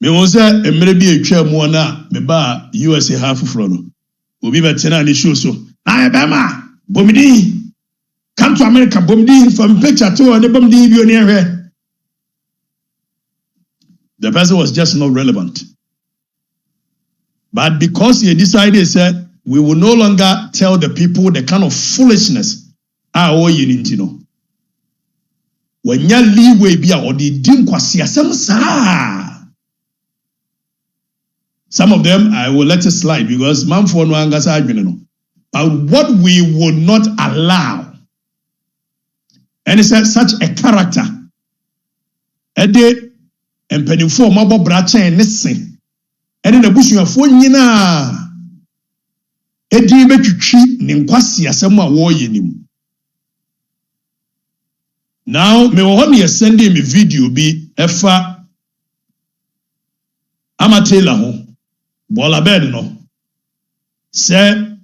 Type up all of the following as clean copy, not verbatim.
Me was a maybe a chair more na me ba USA half of no. Obi betena ni show so. Na bema bomdi come to America bomdi from picture to and bomdi bi oni ehwe. The person was just not relevant. But because he decided, said, we will no longer tell the people the kind of foolishness all you need to know. When you leeway be or the dim kwasia some of them I will let it slide because man for no angasa adwene. But what we will not allow, and it's such a character, Ede and penifo mabo bracha and listen. And in the bush, you have one yina. Edi betwitwi ne nkwasi asem a wo yenim. Now me wo hon ye send me video bi efa amatela ho bola bed no say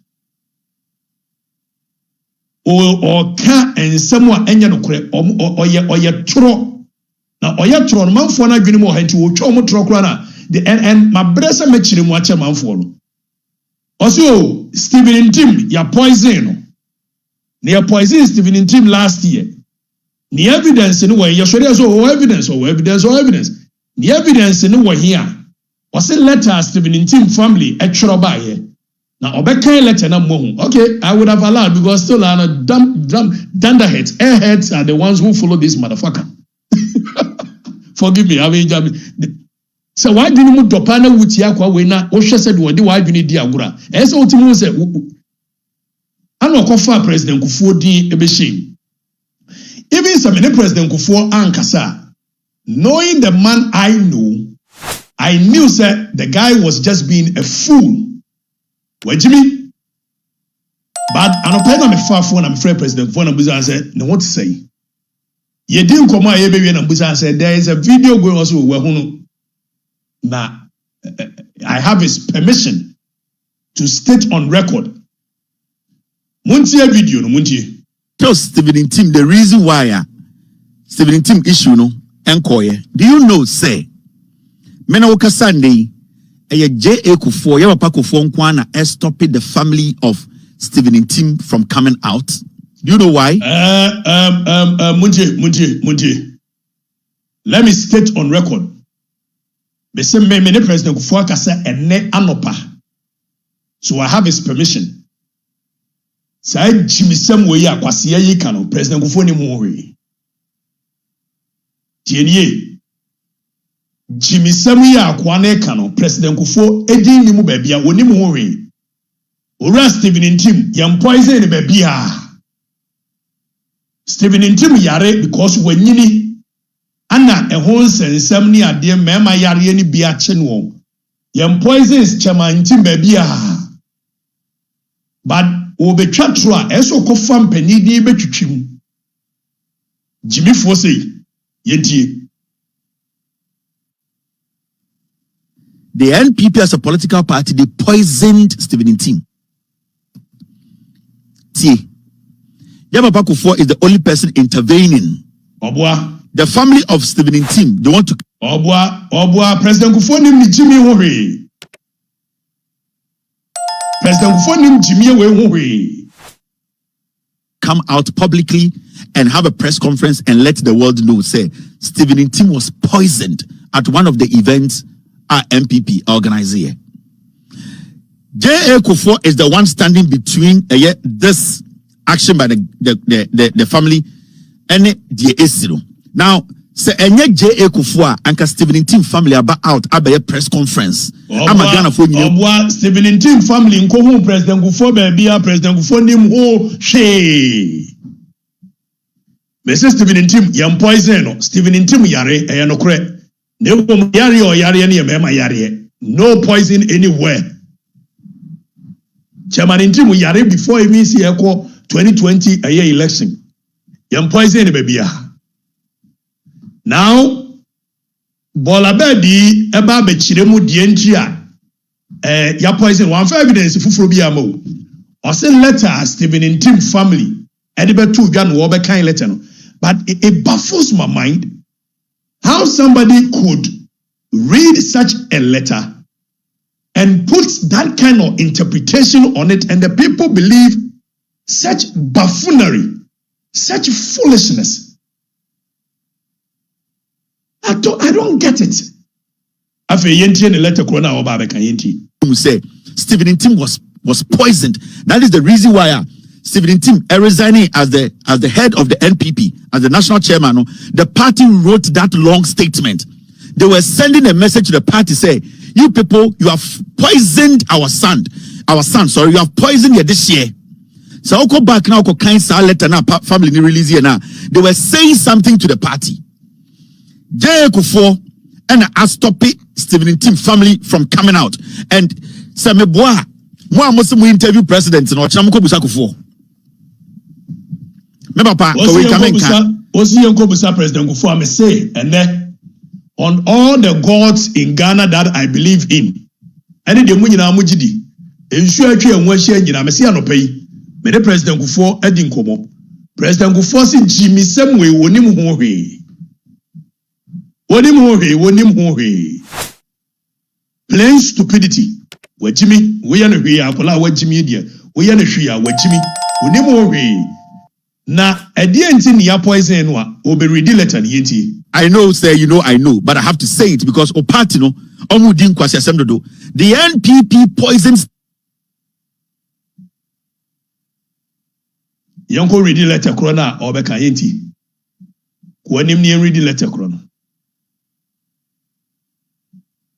o ka ensem a enye no kure oye tro na oye tro no manfo na adwene mo hanti wo twa mo tro kura na and my brother me chire mo ache manfo no also Stephen Ntim ya poison no ya poison Stephen Ntim last year. The evidence in where you should also evidence. The evidence in where here was a letter Stephen Ntim family extra by here. Now Obeka letter na mo. Okay, I would have allowed because still are dunderheads, airheads are the ones who follow this motherfucker. Forgive me, I mean so why do you dopana with yakwa we na o hwe said wodi why do you di agura? E say otimu say ana okofa President Kufuor din ebehye. Even some President Kufuor ankasa, knowing the man I knew that the guy was just being a fool. Well, Jimmy, but I don't me far phone. I'm afraid President Kufuor and said, "No, what to say?" You didn't come out here, baby, and said, "There is a video going also where now I have his permission to state on record." Muntie video no muntie. Tell Stephen Ntim the reason why Stephen Ntim issue no enkoye. Do you know say mena woka Sunday J.A. Kufuor ya papa Kufuor nkwana stopping the family of Stephen Ntim from coming out? Do you know why? Muntie. Let me state on record. Me say me President Kufuor kasa ene anopa. So I have his permission. Say Jimmy Samuel ya kwasi ya yikano President Kufuor ni muwe. Tienye Jimmy Samuel ya kwane kano President Kufuor edi ni mu bebia woni muwe. Ora Stephen Ntim ya mpoise ni bebia. Stephen Ntim yare because wanyini ana ehon sensem ni ade mema yare ni bia chenwo. Ya mpoise is chama Ntim bebia. But obetwa tro a eso kofa mpani din betwitwim Jimmy Fossey yentie. The NPP as a political party, they poisoned Stephen Ntim. Papa Kufuor is the only person intervening. Obwa. The family of Stephen Ntim, they want to Obwa President Kufuor ni Jimmy Hore. President Kufuor ni Jimmy Hore. Come out publicly and have a press conference and let the world know, say, Stephen Ntim was poisoned at one of the events our MPP organized here. J.A. Kufuor is the one standing between this action by the family and the ACO. Now, say J.A. Kufuor and Stephen Ntim family about out at a press conference. I'm a Ghana for you. Stephen Ntim family in Kohu President Kufuor baby, President Kufuor nim ho she. Mrs. Stephen Ntim yam poison. Stephen Ntim yare no kre. No yare or yare any mema yare. No poison anywhere. Chairman Ntim yare before he means 2020 a year election. Yam poison baby. Now, Bola baby eba be chiremu dientia ya poison one for evidence fufuro bi amo. O say letter Stephen Ntim family edibe to dwan wo be kan letter no. But it baffles my mind how somebody could read such a letter and put that kind of interpretation on it, and the people believe such buffoonery, such foolishness. I don't get it. After yenti the letter corona oba beka yenti. You say Stephen Ntim was poisoned. That is the reason why Stephen Ntim resigning as the head of the NPP, as the national chairman. The party wrote that long statement. They were sending a message to the party, say, you people, you have poisoned our son. Sorry, you have poisoned your this year. So I'll go back now, kind letter now, family release here now. They were saying something to the party. Kufuor and I stop it, Stephen Ntim family from coming out. And Sameboa, moi must interview president no Chamko Busa Kufuor. Me papa, we coming can. Osi Yanko Busa President Kufuor me say, and then on all the gods in Ghana that I believe in, any de mu nyina mujidi, ensu atwe enwahia nyina me se anopai, me de President Kufuor adi nkomo. President Kufuor si Jimmy Semwe wonim ho hwe. Wonim ho hwe. Plain stupidity. Wa Jimmy, we ya no hwe akola wa Jimmy dia. We ya no hwe ya wa Jimmy. Wonim ho hwe. Na enti ni ya poison no a oberedi letter ni enti. I know, say, I know, but I have to say it because party no, the NPP poisons. Yanko read the letter corona or beka yenti. Kuanim ni read the letter corona.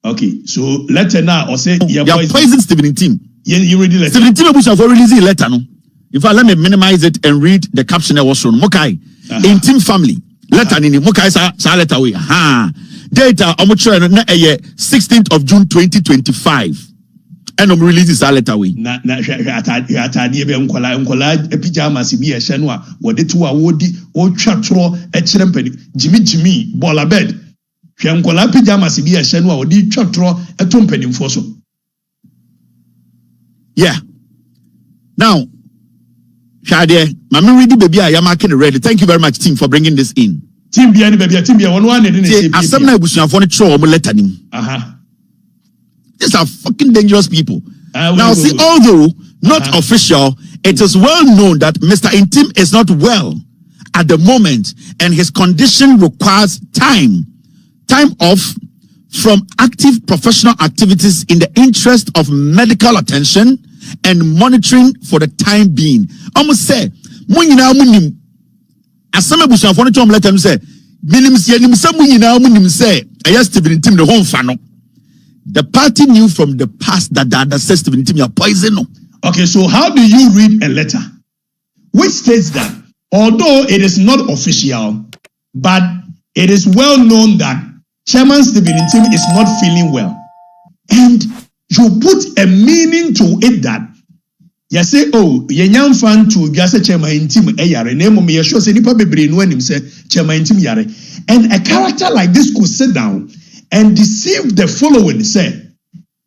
Okay, so letter now or say you poison Stephen Ntim. You read the letter. Stephen Ntim Bush have released the letter no. In fact, let me minimize it and read the caption that was shown. Mokai, Ntim family. Letter nini Mokai sa letter we. Data omuchre na 16th of June 2025. And release sa letter we. Na atade be nkola pajamas bi e hye no a wode to a wodi o twatro e kire mpani Jimmy bola bed. Hwe nkola pajamas bi e hye no a wodi twatro e to mpanimfo so. Yeah. Now, Shade, Mama ready baby, I am marking ready. Thank you very much, team, for bringing this in. Team Biani baby, team Bia one didn't say. As some night bushing for the show, letter him. These are fucking dangerous people. Now, see, although not official, it is well known that Mr. Ntim is not well at the moment, and his condition requires time off from active professional activities in the interest of medical attention and monitoring for the time being. Almost say, Munina Munim, as some of us have wanted to let them say, Minims Yanim Samunina Munim say, I asked Stephen Ntim the home fano. The party knew from the past that says Stephen Ntim are poison. Okay, so how do you read a letter which states that although it is not official, but it is well known that Chairman Stephen Ntim is not feeling well, and you put a meaning to it that you say, oh, yenyam fan to just Chairman Ntim yare. Name me sure say nipa bebre no anim say Chairman Ntim yare. And a character like this could sit down and deceive the following. Say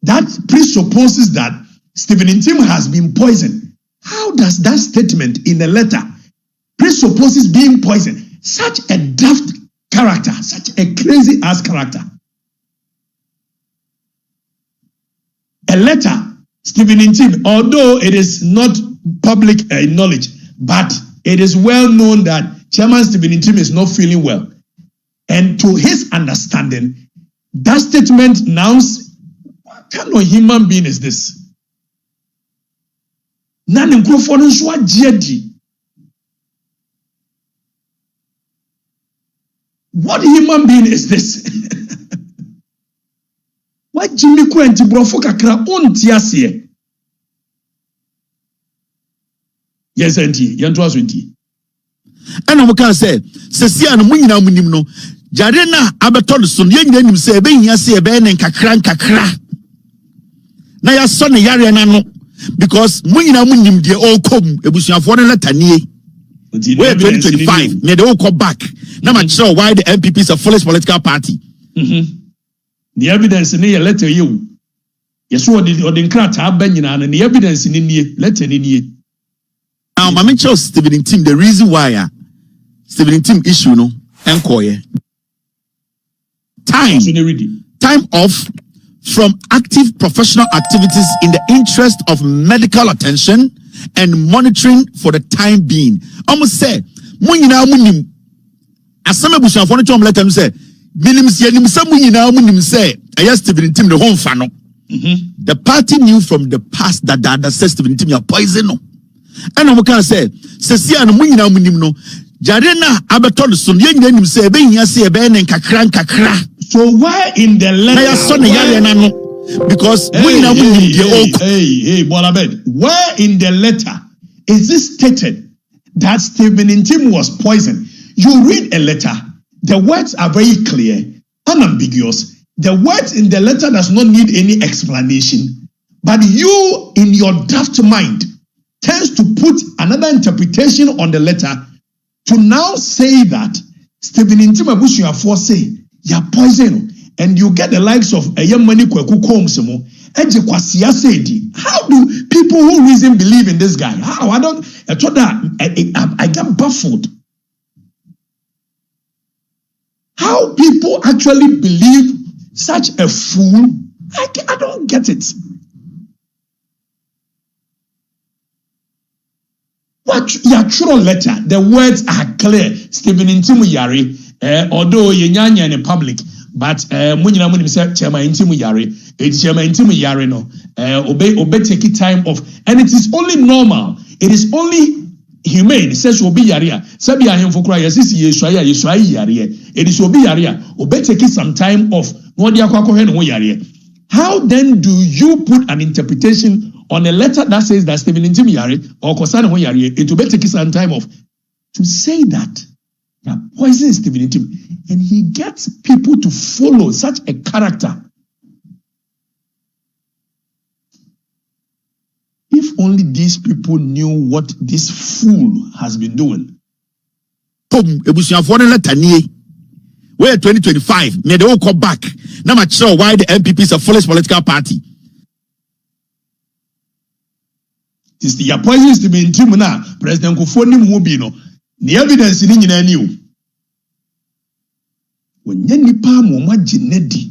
that presupposes that Stephen Ntim has been poisoned. How does that statement in a letter presupposes being poisoned? Such a daft character, such a crazy ass character. A letter, Stephen Ntim, although it is not public knowledge, but it is well known that Chairman Stephen Ntim is not feeling well. And to his understanding, that statement now, what kind of human being is this? None Kufuor nso agye. What human being is this? What Jimmy Kwenti brofo kakra onti ase? Yes, auntie. Yanto asunti. And we can say, Sesia no munyina munim no. Jare na abeto so ye nyina nim se ebe hia se ebe ne nkakra. Na ya so ne yare na no because munyina munim de o kom ebusuafo ne letter nie. We 2025 me de o come back. Now I'm sure why the NPP is a foolish political party. The evidence in the letter you. Yes, what did the crata benina and the evidence in the letter in ye. Now, Mamma chose Stephen Ntim, the reason why Stephen Ntim issue no enquire. time off from active professional activities in the interest of medical attention and monitoring for the time being. Almost say, Munina Munim, as some of us have wanted to let them say, Minim some Munina Munim say, I asked Stephen Ntim the home fano. The party knew from the past that the says Stephen Ntim are poison. And I'm going to say, Cecia and Munina Munim no, Jarena Abatolson, young name say, Ben Yasi, Ben and Kakra. So why in the letter? Because hey, Bonabed, where in the letter is it stated that Stephen Ntim was poisoned? You read a letter, the words are very clear, unambiguous. The words in the letter does not need any explanation. But you, in your daft mind, tends to put another interpretation on the letter to now say that Stephen Ntim Abusuafo say you're poison, and you get the likes of a young money Kweku Komsemo. How do people who reason believe in this guy? How? I get baffled. How people actually believe such a fool? I don't get it. What your true letter? The words are clear. Stephen Ntim Yari, although Yenyanya in public, but Munyina Munim said Chairman Ntim Yari, it's Chairman Ntim Yari no, obey take time off, and it is only normal. It is only humane. It says obi Yaria. Sabi ahim fukura yasisi Yeshuaya Yaria. It is obi Yaria. Obey take some time off. How then do you put an interpretation on a letter that says that Stephen Ntim Yari or Kosana Yari, it will be taking some time off to say that poison Stephen Ntim, and he gets people to follow such a character? If only these people knew what this fool has been doing. Where 2025, may they all come back. Now I'm sure why the NPP is a foolish political party. It's the poison Stephen Ntim now. President Kufuor ni mubino. The evidence in new. When you pa mo jinedi.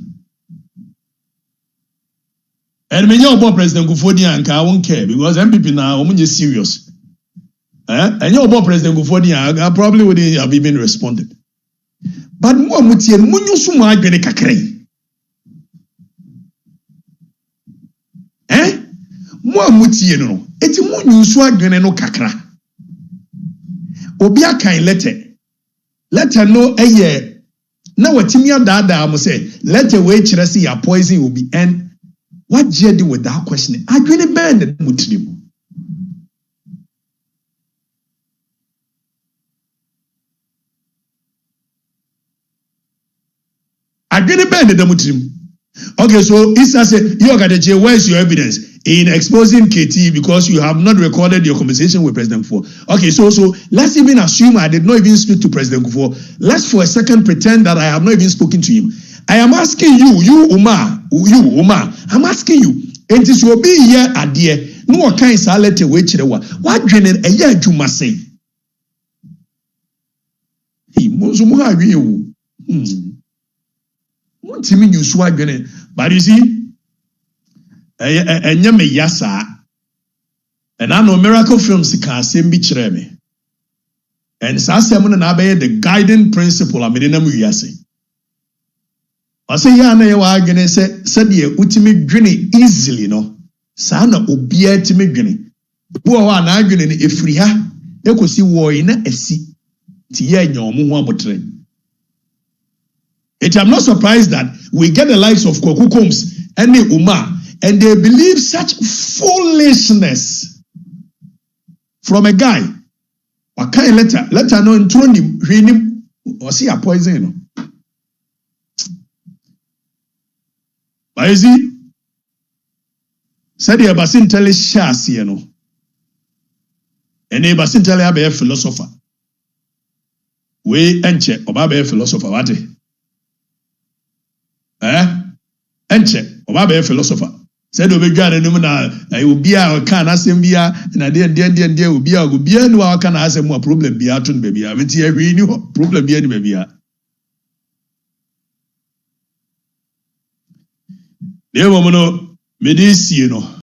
And when you about President Kufuor I won't care because NPP now are serious. And you about President Kufuor I probably wouldn't have even responded. But more mutie munyu sumo adwene kakrai. More mutie no. Eti munyu su adwene no kakra. Obi akan letter. Letter no eye. Na watimi adada am say letter we kire say ya poison will be end. What jedi with that question? Adwene bend mutrim. Okay, so Issa said, Okatakyie, where's your evidence in exposing KT because you have not recorded your conversation with President Kufuor? Okay, so let's even assume I did not even speak to President Kufuor. Let's for a second pretend that I have not even spoken to him. I am asking you, Umar, I'm asking you, it is will be here at the no kind salete which what general a year you must say. He Mozumuha you. But you see, and yasa, and I know miracle films can same be chreme. And Sassamon and Abe, the guiding principle of Medina Muyasi. I say, Yana, you are going to say, said the ultimate grinny easily, no. Sana obia to me grinny. Who are an arguing if we have, you could see war in a sea. Tia in your muamotre. I'm not surprised that we get the likes of Kweku Combs and Umar, and they believe such foolishness from a guy. What kind of letter no intro him or see a poison. But you see, said the Basin tell us you know, and a Basin tell a philosopher. We enche oba a philosopher what? Enche oba a philosopher. Said obi dwa no na obi a kan asem bia na de obi a no kan asem mo problem bia to no bia meti ahwe ni problem bia ni bia. na mmom no mede sie no